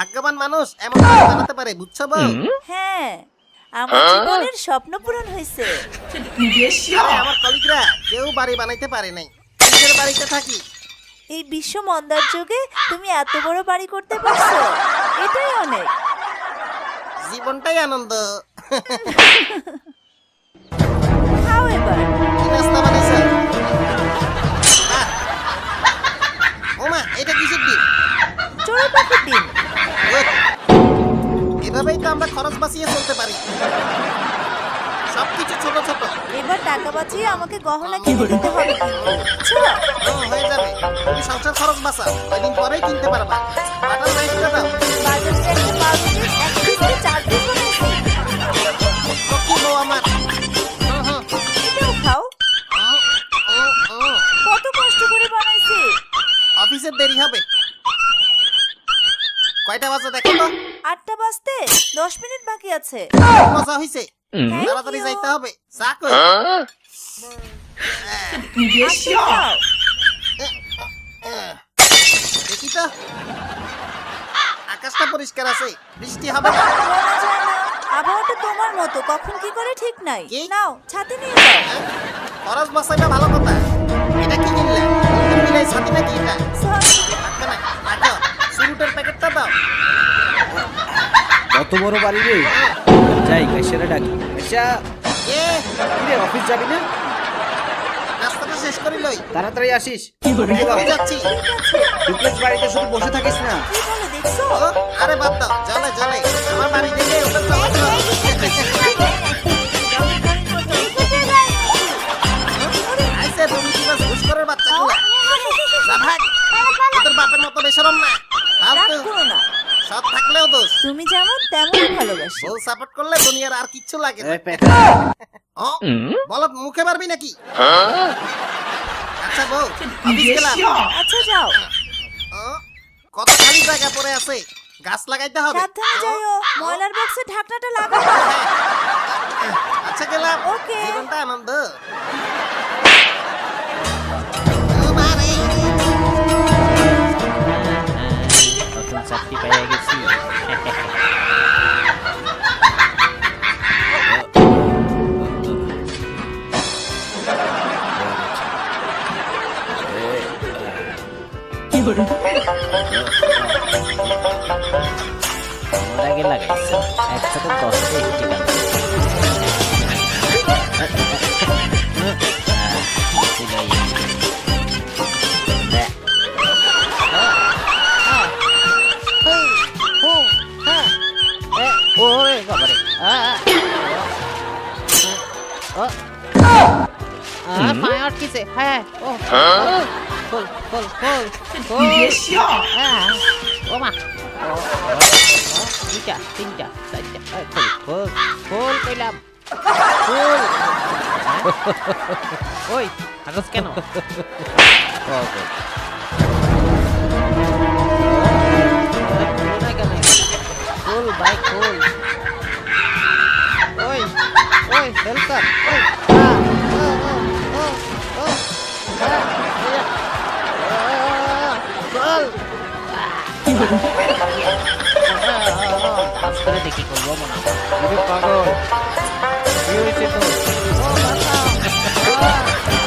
ভাগ্যবান মানুষ এমন বাড়ি বানাতে পারে, বুঝছো বউ? হ্যাঁ, আমার জীবনের স্বপ্ন পূরণ হয়েছে। আরে আমার কলিগরা কেউ বাড়ি বানাইতে পারে নাই, নিজের বাড়িতে থাকি। এই বিশ্ব মন্দার যুগে তুমি এত বড় বাড়ি করতে পারছো, এটাই অনেক। জীবনটাই আনন্দ। খাও এবার। কি নাস্তা বানাইছো? ওমা, এটা কিসের ডিম? চড়ুই পাখির ডিম। এভাবেই তো আমরা খরচ বাঁচিয়ে চলতে পারি, সবকিছু ছোট ছোট। এবার টাকা বাঁচিয়ে আমাকে গহনা কিনে দিতে হবে কিন্তু, বুঝছো? হয়ে যাবে, তুমি সংসার খরচ বাঁচাও, কয়দিন পরেই কিনতে পারবা। বাটার রাইসটা দাও। বাজারে একটা পাউরুটি এক পিস দিয়ে 4 পিস বানাইছি। লক্ষ্মী বউ আমার। এটাও খাও। কত কষ্ট করে বানাইছি। অফিসের দেরি হবে। কয়টা বাজে দেখো তো? 8টা বাজতে 10 মিনিট বাকি আছে। মজা হইছে, তাড়াতাড়ি যাইতে হবে। চা কই? আসো, খাও। দেখি তো, আকাশটা পরিষ্কার আছে, বৃষ্টি হবে না। বলা যায় না, আবহাওয়াটা তোমার মতো, কখন কি করে ঠিক নাই। কি? নাও, ছাতি নিয়ে যাও। খরচ বাঁচাইবা ভালো কথা, এটা কি কিনলে? মিলাই ছাতি নাকি এটা? রাখবে না, রাখো। সুরুটের প্যাকেটটা দাও। কত বড় বাড়ি রে! যাই কাইসারে ডাকি। কাইসা, এ কি রে, অফিস যাবি না? নাস্তাটা শেষ করি লই। তাড়াতাড়ি আসিস। আমি যাচ্ছি। ডুপ্লেক্স বাড়িতে শুধু বসে থাকিস না। কি বলে দেখছো? ও, আরে বাদ দাও, জলে জলে আমার বাড়ি থেকে ওটা চালাতে হবে। আইসে তুমি কি বাস ঘুষখোরের বাচ্চাগুলা। যা ভাগ, তোদের বাপের মতো বেশরম না। রাগ ফালতু, করো না, সৎ থাকলেও দোষ। তুমি যেমন তেমনই ভালোবাসি। বউ সাপোর্ট করলে দুনিয়ার আর কিচ্ছু লাগে না। এই পেটা। ও, বলো মুখে পারবি নাকি? আচ্ছা বউ, অফিস গেলাম। আচ্ছা যাও, ও, কত খালি জায়গা পড়ে আছে, গাছ লাগাইতে হবে। সাবধানে যাইও, ময়লার বক্সে ঢাকনাটা লাগাও। আচ্ছা গেলাম। ওকে। জীবনটা আনন্দ। নতুন চাকরি পেয়ে গেছি। আমার আগে লাগাইছে একসাথে 10টা একটি গান। ওরে বাবারে, পায়ে আটকেছে। হ্যাঁ, ও খোল খোল খোল খোল। ও মা, দুইটা তিনটা চারটা, খোল খোল খোল কইলাম, খোল। ওই কাগজ কেন? খোল ভাই খোল। ওই ওই হেল্পার, ওই খোল। দেখি করবো মনে হয়। পাগল, কি হয়েছে তো? ও বাবা,